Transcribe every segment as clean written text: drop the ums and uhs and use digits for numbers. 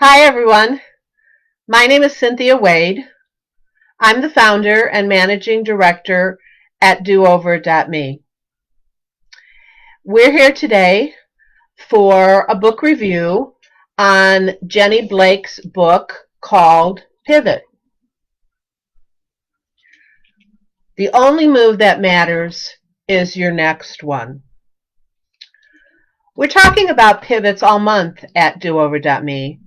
Hi, everyone. My name is Cynthia Wade. I'm the founder and managing director at do-over.me. We're here today for a book review on Jenny Blake's book called Pivot. The only move that matters is your next one. We're talking about pivots all month at do-over.me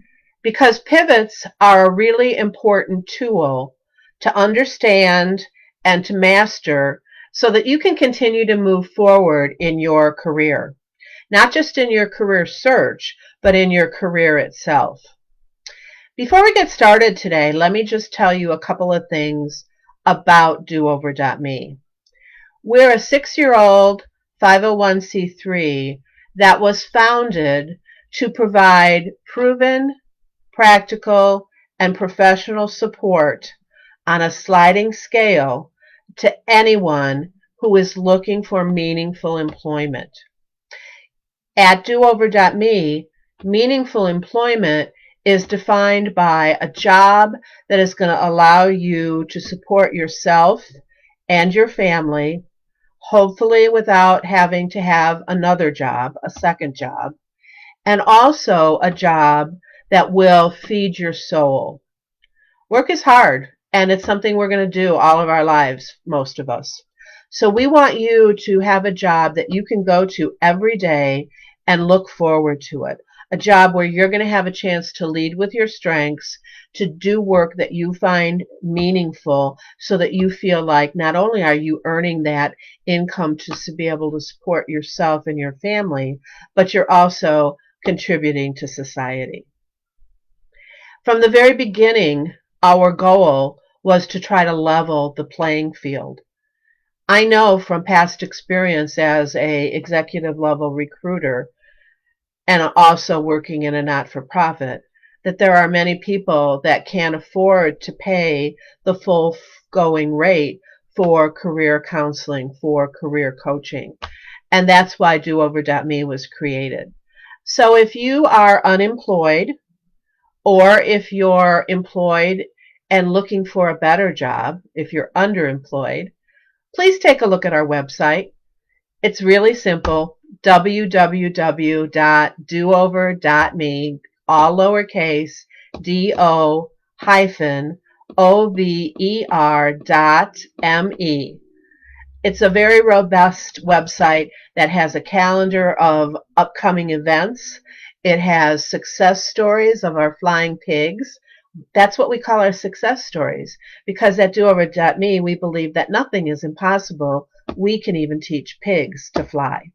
because pivots are a really important tool to understand and to master so that you can continue to move forward in your career. Not just in your career search, but in your career itself. Before we get started today, let me just tell you a couple of things about do-over.me. We're a 6-year-old 501c3 that was founded to provide proven, practical, and professional support on a sliding scale to anyone who is looking for meaningful employment. At do-over.me, meaningful employment is defined by a job that is going to allow you to support yourself and your family, hopefully without having to have another job, a second job, and also a job that will feed your soul. Work is hard, and it's something we're going to do all of our lives, most of us. So we want you to have a job that you can go to every day and look forward to it. A job where you're going to have a chance to lead with your strengths, to do work that you find meaningful so that you feel like not only are you earning that income to be able to support yourself and your family, but you're also contributing to society. From the very beginning, our goal was to try to level the playing field. I know from past experience as a executive level recruiter and also working in a not-for-profit that there are many people that can't afford to pay the full going rate for career counseling, for career coaching. And that's why do-over.me was created. So if you are unemployed, or if you're employed and looking for a better job, if you're underemployed, please take a look at our website. It's really simple, www.do-over.me, all lowercase, do-over.me. It's a very robust website that has a calendar of upcoming events. It has success stories of our flying pigs. That's what we call our success stories, because at do-over.me we believe that nothing is impossible. We can even teach pigs to fly.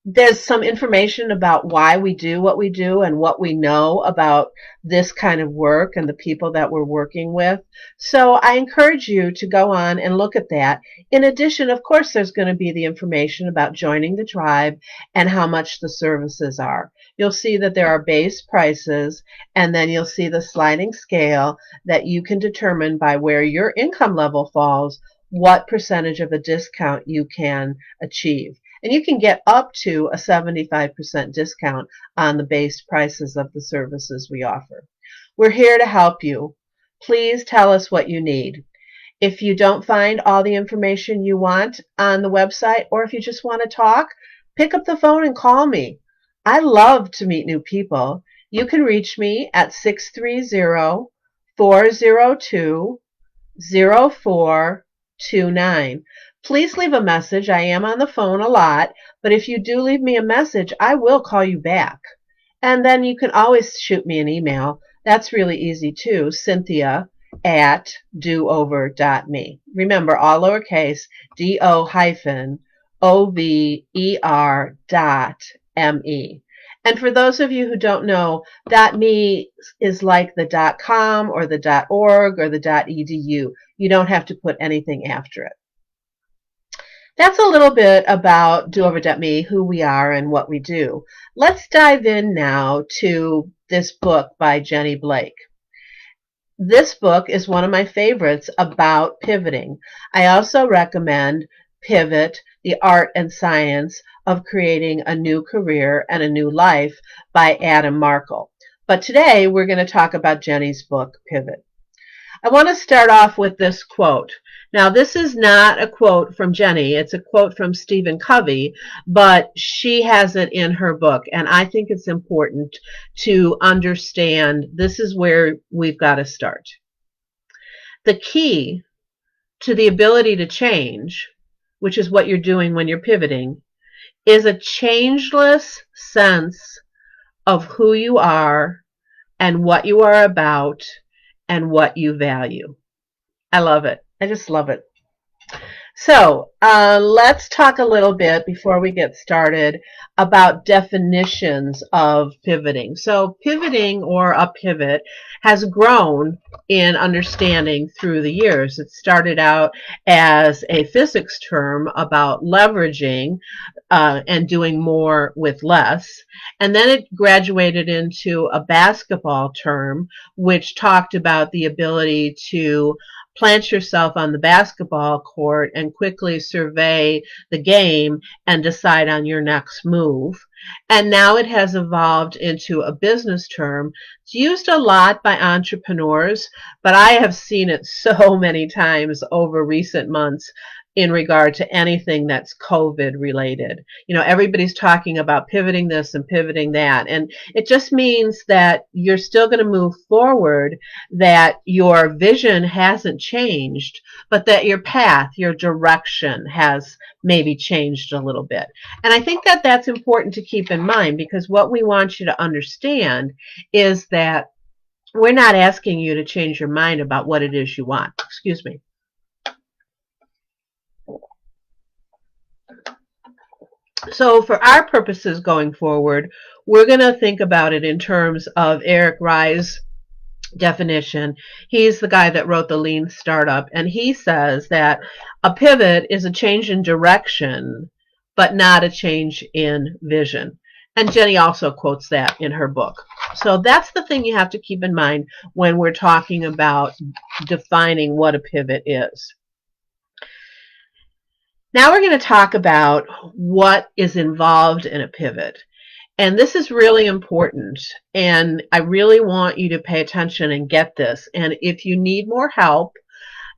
There's some information about why we do what we do and what we know about this kind of work and the people that we're working with. So I encourage you to go on and look at that. In addition, of course, there's going to be the information about joining the tribe and how much the services are. You'll see that there are base prices, and then you'll see the sliding scale that you can determine by where your income level falls, what percentage of a discount you can achieve. And you can get up to a 75% discount on the base prices of the services we offer. We're here to help you. Please tell us what you need. If you don't find all the information you want on the website, or if you just want to talk, pick up the phone and call me. I love to meet new people. You can reach me at 630-402-0429. Please leave a message. I am on the phone a lot, but if you do leave me a message, I will call you back. And then you can always shoot me an email. That's really easy too, Cynthia@do-over.me. Remember, all lowercase, do-over.me. And for those of you who don't know, .me is like the .com or the .org or the .edu. You don't have to put anything after it. That's a little bit about do-over.me, who we are and what we do. Let's dive in now to this book by Jenny Blake. This book is one of my favorites about pivoting. I also recommend Pivot, the Art and Science of Creating a New Career and a New Life by Adam Markle. But today we're going to talk about Jenny's book, Pivot. I want to start off with this quote. Now, this is not a quote from Jenny. It's a quote from Stephen Covey, but she has it in her book, and I think it's important to understand this is where we've got to start. The key to the ability to change, which is what you're doing when you're pivoting, is a changeless sense of who you are and what you are about and what you value. I love it. I just love it. So let's talk a little bit before we get started about definitions of pivoting. So pivoting, or a pivot, has grown in understanding through the years. It started out as a physics term about leveraging and doing more with less. And then it graduated into a basketball term, which talked about the ability to plant yourself on the basketball court and quickly survey the game and decide on your next move. And now it has evolved into a business term. It's used a lot by entrepreneurs, but I have seen it so many times over recent months in regard to anything that's COVID related. You know, everybody's talking about pivoting this and pivoting that. And it just means that you're still going to move forward, that your vision hasn't changed, but that your path, your direction has maybe changed a little bit. And I think that that's important to keep in mind, because what we want you to understand is that we're not asking you to change your mind about what it is you want. Excuse me. So for our purposes going forward, we're going to think about it in terms of Eric Rye's definition. He's the guy that wrote The Lean Startup, and he says that a pivot is a change in direction, but not a change in vision. And Jenny also quotes that in her book. So that's the thing you have to keep in mind when we're talking about defining what a pivot is. Now we're going to talk about what is involved in a pivot. And this is really important, and I really want you to pay attention and get this. And if you need more help,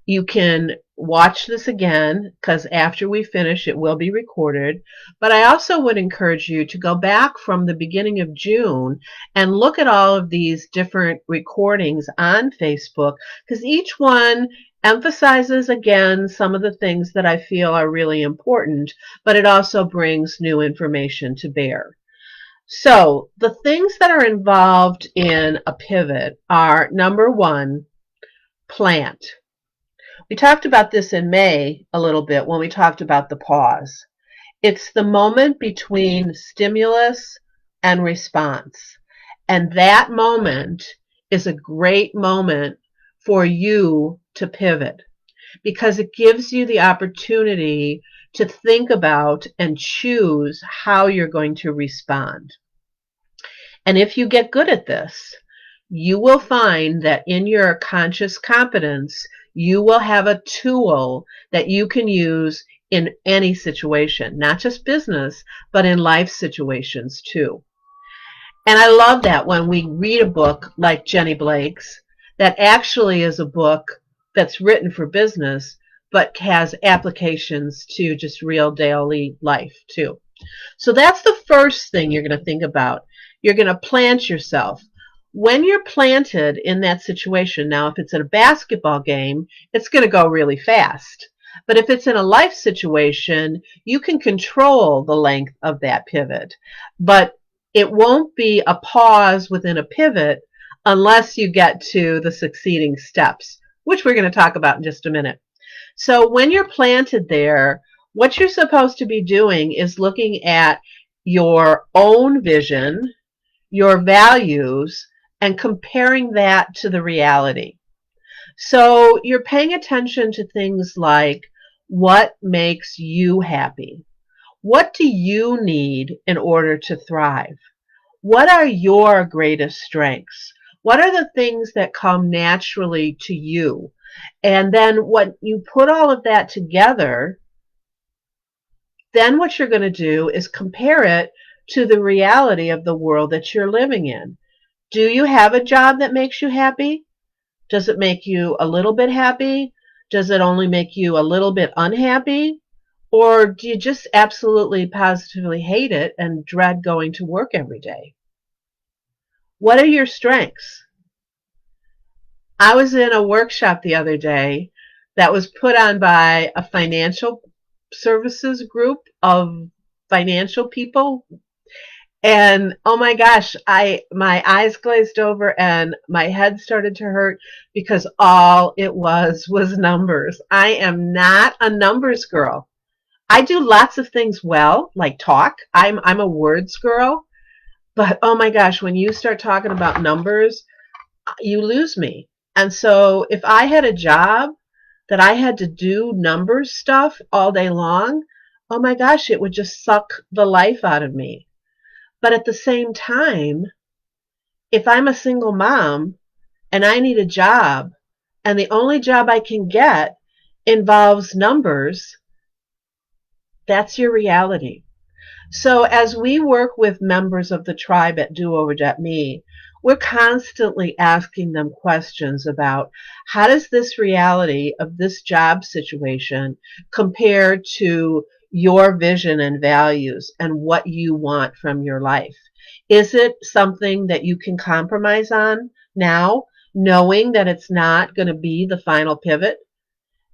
you can watch this again, because after we finish, it will be recorded. But I also would encourage you to go back from the beginning of June and look at all of these different recordings on Facebook, because each one emphasizes again some of the things that I feel are really important, but it also brings new information to bear. So the things that are involved in a pivot are, number one, plant. We talked about this in May a little bit when we talked about the pause. It's the moment between stimulus and response. And that moment is a great moment for you to pivot, because it gives you the opportunity to think about and choose how you're going to respond. And if you get good at this, you will find that in your conscious competence, you will have a tool that you can use in any situation, not just business, but in life situations too. And I love that when we read a book like Jenny Blake's, that actually is a book that's written for business, but has applications to just real daily life too. So that's the first thing you're going to think about. You're going to plant yourself. When you're planted in that situation, now if it's in a basketball game, it's going to go really fast. But if it's in a life situation, you can control the length of that pivot. But it won't be a pause within a pivot unless you get to the succeeding steps, which we're going to talk about in just a minute. So when you're planted there, what you're supposed to be doing is looking at your own vision, your values, and comparing that to the reality. So you're paying attention to things like, what makes you happy? What do you need in order to thrive? What are your greatest strengths? What are the things that come naturally to you? And then when you put all of that together, then what you're going to do is compare it to the reality of the world that you're living in. Do you have a job that makes you happy? Does it make you a little bit happy? Does it only make you a little bit unhappy? Or do you just absolutely positively hate it and dread going to work every day? What are your strengths? I was in a workshop the other day that was put on by a financial services group of financial people. And oh my gosh, my eyes glazed over and my head started to hurt because all it was numbers. I am not a numbers girl. I do lots of things well, like talk. I'm a words girl, but oh my gosh, when you start talking about numbers, you lose me. And so if I had a job that I had to do numbers stuff all day long, oh my gosh, it would just suck the life out of me. But at the same time, if I'm a single mom and I need a job and the only job I can get involves numbers, that's your reality. So as we work with members of the tribe at do-over.me, we're constantly asking them questions about how does this reality of this job situation compare to your vision and values and what you want from your life? Is it something that you can compromise on now, knowing that it's not going to be the final pivot?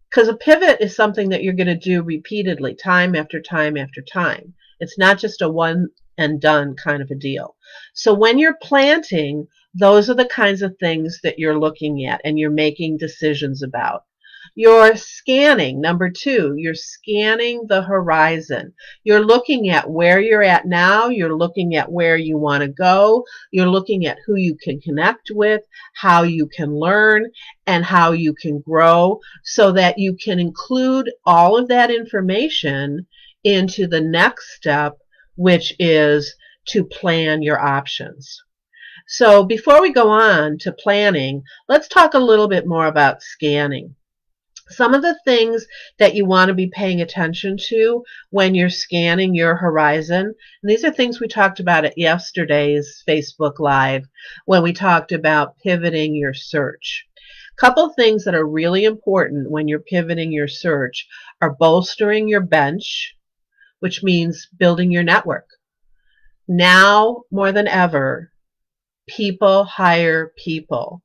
Because a pivot is something that you're going to do repeatedly, time after time after time. It's not just a one and done kind of a deal. So when you're planting, those are the kinds of things that you're looking at and you're making decisions about. You're scanning, number two, you're scanning the horizon. You're looking at where you're at now. You're looking at where you want to go. You're looking at who you can connect with, how you can learn, and how you can grow so that you can include all of that information into the next step, which is to plan your options. So before we go on to planning, let's talk a little bit more about scanning. Some of the things that you want to be paying attention to when you're scanning your horizon, and these are things we talked about at yesterday's Facebook Live when we talked about pivoting your search. A couple things that are really important when you're pivoting your search are bolstering your bench, which means building your network. Now more than ever, people hire people.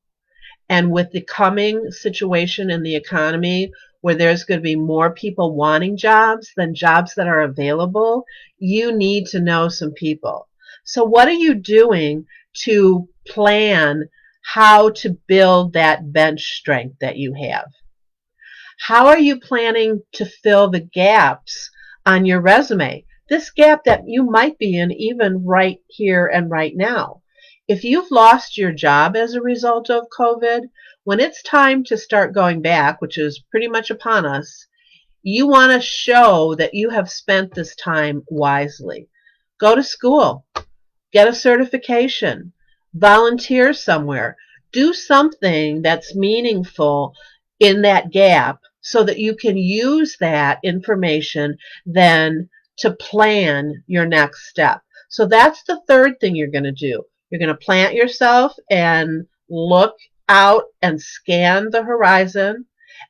And with the coming situation in the economy where there's going to be more people wanting jobs than jobs that are available, you need to know some people. So what are you doing to plan how to build that bench strength that you have? How are you planning to fill the gaps on your resume? This gap that you might be in even right here and right now. If you've lost your job as a result of COVID, when it's time to start going back, which is pretty much upon us, you want to show that you have spent this time wisely. Go to school, get a certification, volunteer somewhere, do something that's meaningful in that gap so that you can use that information then to plan your next step. So that's the third thing you're going to do. You're going to plant yourself and look out and scan the horizon,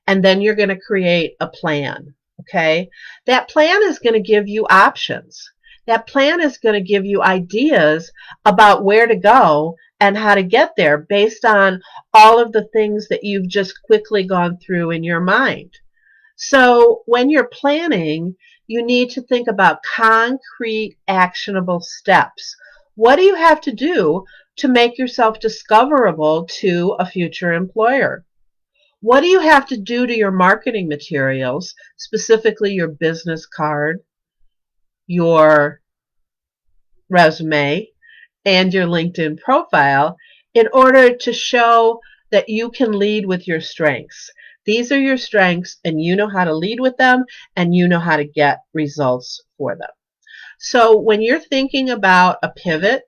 and then you're going to create a plan. Okay? That plan is going to give you options. That plan is going to give you ideas about where to go and how to get there based on all of the things that you've just quickly gone through in your mind. So when you're planning, you need to think about concrete, actionable steps. What do you have to do to make yourself discoverable to a future employer? What do you have to do to your marketing materials, specifically your business card, your resume, and your LinkedIn profile in order to show that you can lead with your strengths? These are your strengths, and you know how to lead with them, and you know how to get results for them. So when you're thinking about a pivot,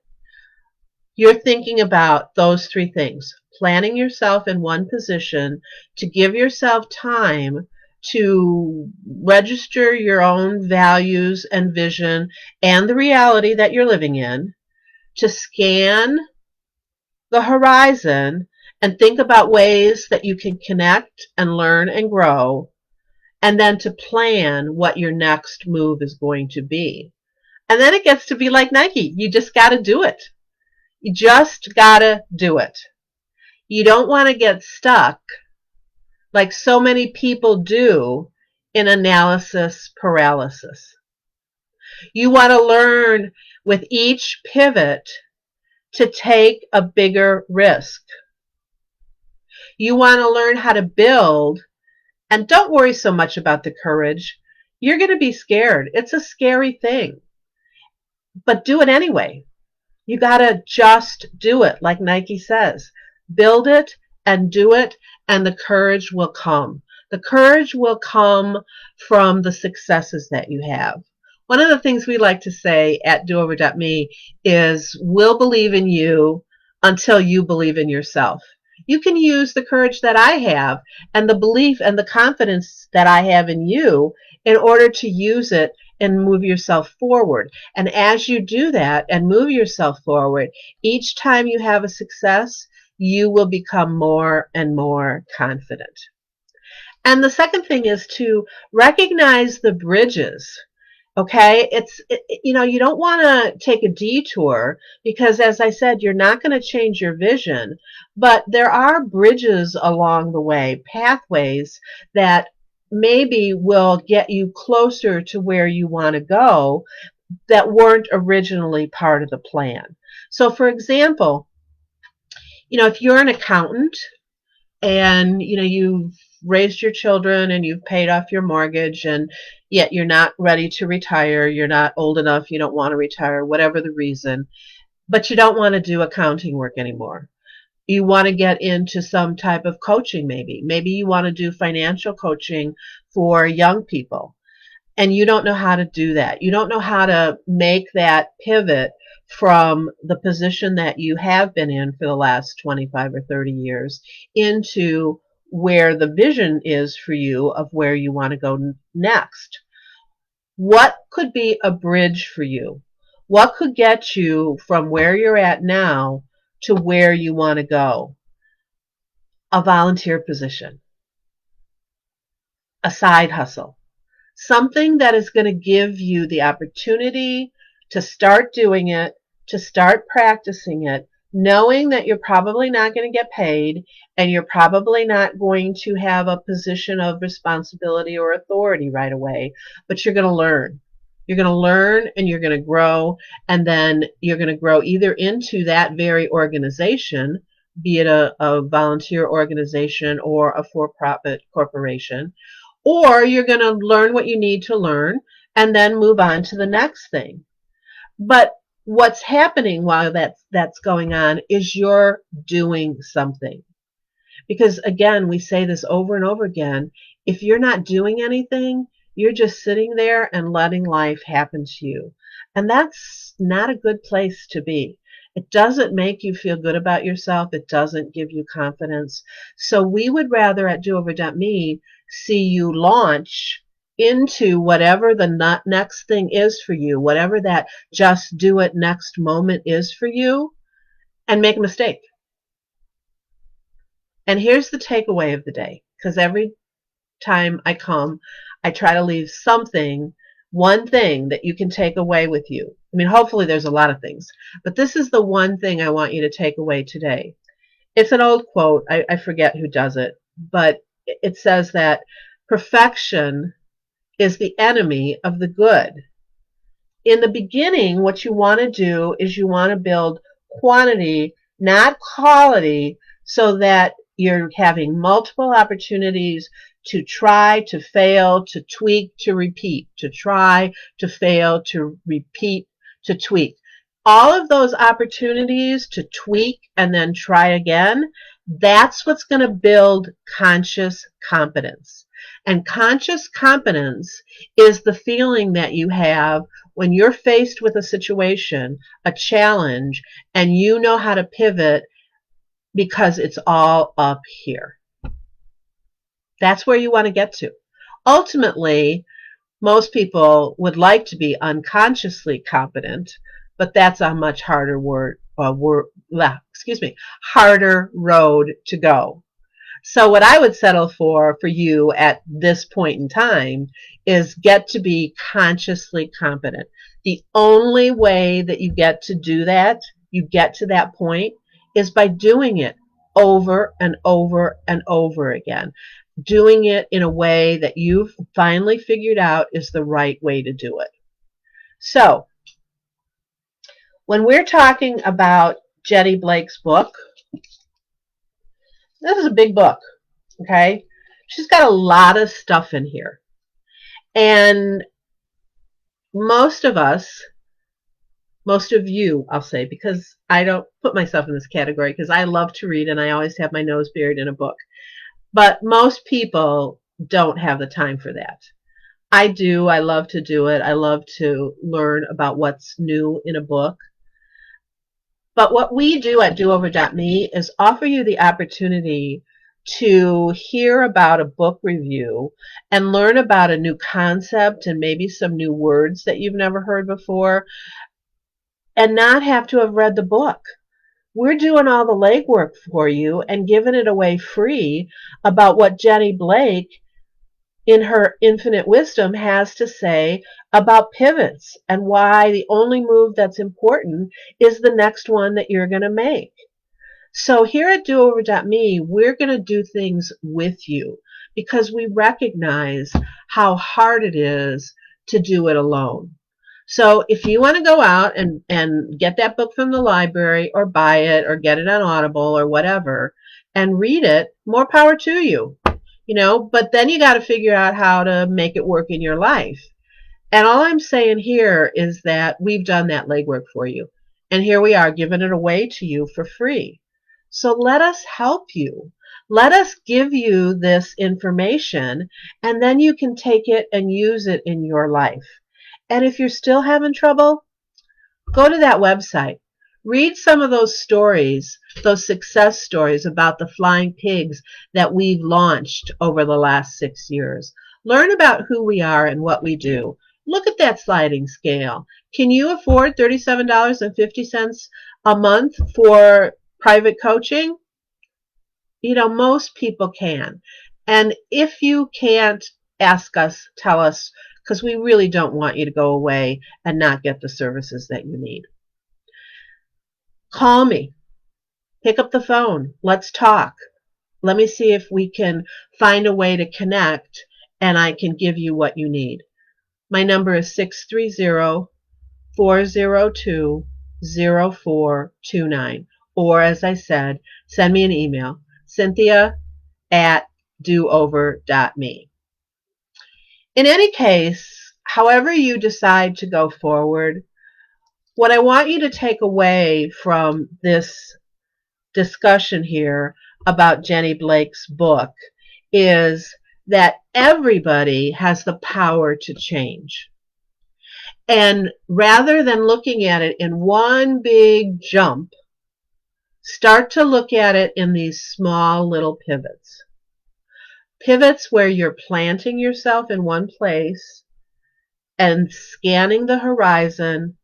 you're thinking about those three things. Planning yourself in one position to give yourself time to register your own values and vision and the reality that you're living in, to scan the horizon and think about ways that you can connect and learn and grow, and then to plan what your next move is going to be. And then it gets to be like Nike. You just got to do it. You just got to do it. You don't want to get stuck like so many people do in analysis paralysis. You want to learn with each pivot to take a bigger risk. You want to learn how to build, and don't worry so much about the courage. You're going to be scared. It's a scary thing, but do it anyway. You got to just do it, like Nike says. Build it and do it, and the courage will come. The courage will come from the successes that you have. One of the things we like to say at do-over.me is we'll believe in you until you believe in yourself. You can use the courage that I have and the belief and the confidence that I have in you in order to use it and move yourself forward. And as you do that and move yourself forward, each time you have a success, you will become more and more confident. And the second thing is to recognize the bridges. Okay, you don't want to take a detour because, as I said, you're not going to change your vision, but there are bridges along the way, pathways that maybe will get you closer to where you want to go that weren't originally part of the plan. So, for example, if you're an accountant and you've raised your children and you've paid off your mortgage, and yet you're not ready to retire, you're not old enough, you don't want to retire, whatever the reason, but you don't want to do accounting work anymore. You want to get into some type of coaching, maybe you want to do financial coaching for young people, and you don't know how to do that. You don't know how to make that pivot from the position that you have been in for the last 25 or 30 years into where the vision is for you of where you want to go next. What could be a bridge for you? What could get you from where you're at now to where you want to go? A volunteer position, a side hustle, something that is going to give you the opportunity to start doing it, to start practicing it, knowing that you're probably not going to get paid and you're probably not going to have a position of responsibility or authority right away, but you're going to learn. You're going to learn and you're going to grow, and then you're going to grow either into that very organization, be it a volunteer organization or a for-profit corporation, or you're going to learn what you need to learn and then move on to the next thing. But what's happening while that's going on is you're doing something. Because again, we say this over and over again, if you're not doing anything, you're just sitting there and letting life happen to you. And that's not a good place to be. It doesn't make you feel good about yourself. It doesn't give you confidence. So we would rather at do-over.me see you launch into whatever the next thing is for you, whatever that just do it next moment is for you, and make a mistake. And here's the takeaway of the day, because every time I come, I try to leave something, one thing that you can take away with you. I mean, hopefully there's a lot of things, but this is the one thing I want you to take away today. It's an old quote. I forget who does it, but it says that perfection is the enemy of the good. In the beginning, what you want to do is you want to build quantity, not quality, so that you're having multiple opportunities to try, to fail, to tweak, to repeat, to try, to fail, to repeat, to tweak. All of those opportunities to tweak and then try again, that's what's going to build conscious competence. And conscious competence is the feeling that you have when you're faced with a situation, a challenge, and you know how to pivot because it's all up here. That's where you want to get to. Ultimately, most people would like to be unconsciously competent, but that's a much harder harder road to go. So what I would settle for you at this point in time is get to be consciously competent. The only way that you get to do that, you get to that point, is by doing it over and over and over again. Doing it in a way that you've finally figured out is the right way to do it. So, when we're talking about Jenny Blake's book, this is a big book, okay? She's got a lot of stuff in here. And most of us, most of you, I'll say, because I don't put myself in this category because I love to read and I always have my nose buried in a book. But most people don't have the time for that. I do. I love to do it. I love to learn about what's new in a book. But what we do at do-over.me is offer you the opportunity to hear about a book review and learn about a new concept and maybe some new words that you've never heard before and not have to have read the book. We're doing all the legwork for you and giving it away free about what Jenny Blake, in her infinite wisdom, has to say about pivots and why the only move that's important is the next one that you're going to make. So here at do-over.me, we're going to do things with you because we recognize how hard it is to do it alone. So if you want to go out and get that book from the library or buy it or get it on Audible or whatever and read it, more power to you. But then you got to figure out how to make it work in your life. And all I'm saying here is that we've done that legwork for you. And here we are giving it away to you for free. So let us help you. Let us give you this information, and then you can take it and use it in your life. And if you're still having trouble, go to that website. Read some of those stories, those success stories about the flying pigs that we've launched over the last 6 years. Learn about who we are and what we do. Look at that sliding scale. Can you afford $37.50 a month for private coaching? Most people can. And if you can't, ask us, tell us, because we really don't want you to go away and not get the services that you need. Call me. Pick up the phone. Let's talk. Let me see if we can find a way to connect and I can give you what you need. My number is 630-402-0429. Or, as I said, send me an email, cynthia@do-over.me. In any case, however you decide to go forward, what I want you to take away from this discussion here about Jenny Blake's book is that everybody has the power to change. And rather than looking at it in one big jump, start to look at it in these small little pivots. Pivots where you're planting yourself in one place and scanning the horizon,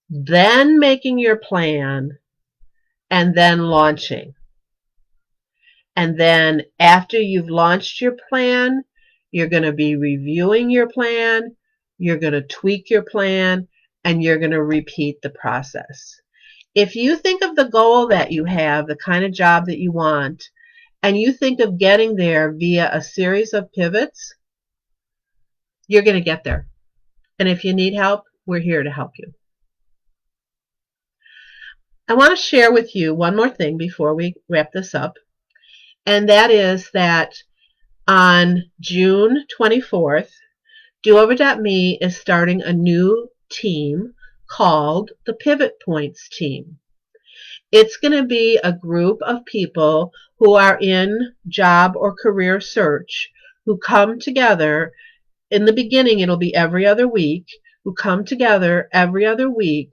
then making your plan, and then launching. And then after you've launched your plan, you're going to be reviewing your plan, you're going to tweak your plan, and you're going to repeat the process. If you think of the goal that you have, the kind of job that you want, and you think of getting there via a series of pivots, you're going to get there. And if you need help, we're here to help you. I want to share with you one more thing before we wrap this up, and that is that on June 24th, do-over.me is starting a new team called the Pivot Points team. It's going to be a group of people who are in job or career search who come together. In the beginning, it'll be every other week, who come together every other week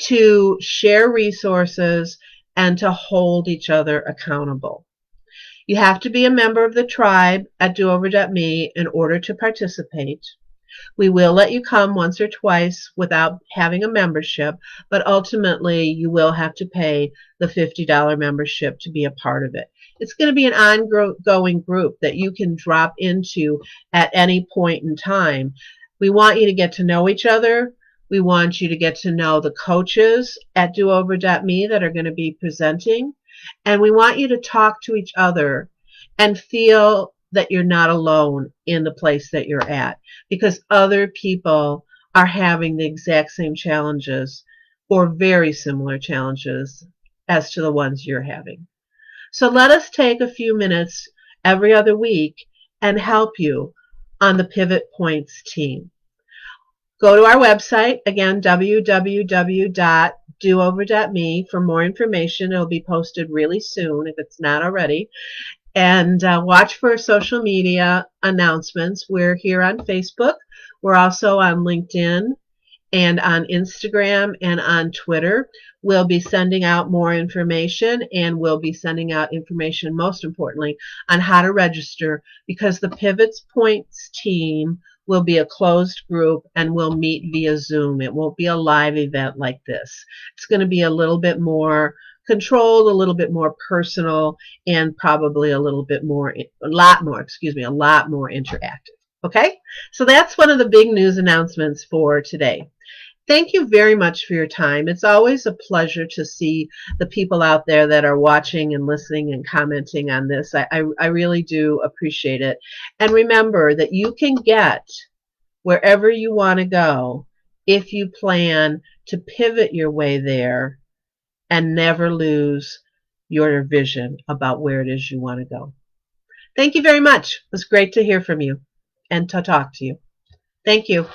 to share resources and to hold each other accountable. You have to be a member of the tribe at do-over.me in order to participate. We will let you come once or twice without having a membership, but ultimately you will have to pay the $50 membership to be a part of it. It's going to be an ongoing group that you can drop into at any point in time. We want you to get to know each other. We want you to get to know the coaches at do-over.me that are going to be presenting. And we want you to talk to each other and feel that you're not alone in the place that you're at, because other people are having the exact same challenges or very similar challenges as to the ones you're having. So let us take a few minutes every other week and help you on the Pivot Points team. Go to our website, again, www.do-over.me for more information. It'll be posted really soon if it's not already. And watch for social media announcements. We're here on Facebook. We're also on LinkedIn and on Instagram and on Twitter. We'll be sending out more information, and we'll be sending out information, most importantly, on how to register, because the Pivots Points team will be a closed group and we'll meet via Zoom. It won't be a live event like this. It's going to be a little bit more controlled, a little bit more personal, and probably a lot more interactive. Okay? So that's one of the big news announcements for today. Thank you very much for your time. It's always a pleasure to see the people out there that are watching and listening and commenting on this. I really do appreciate it. And remember that you can get wherever you want to go if you plan to pivot your way there and never lose your vision about where it is you want to go. Thank you very much. It was great to hear from you and to talk to you. Thank you.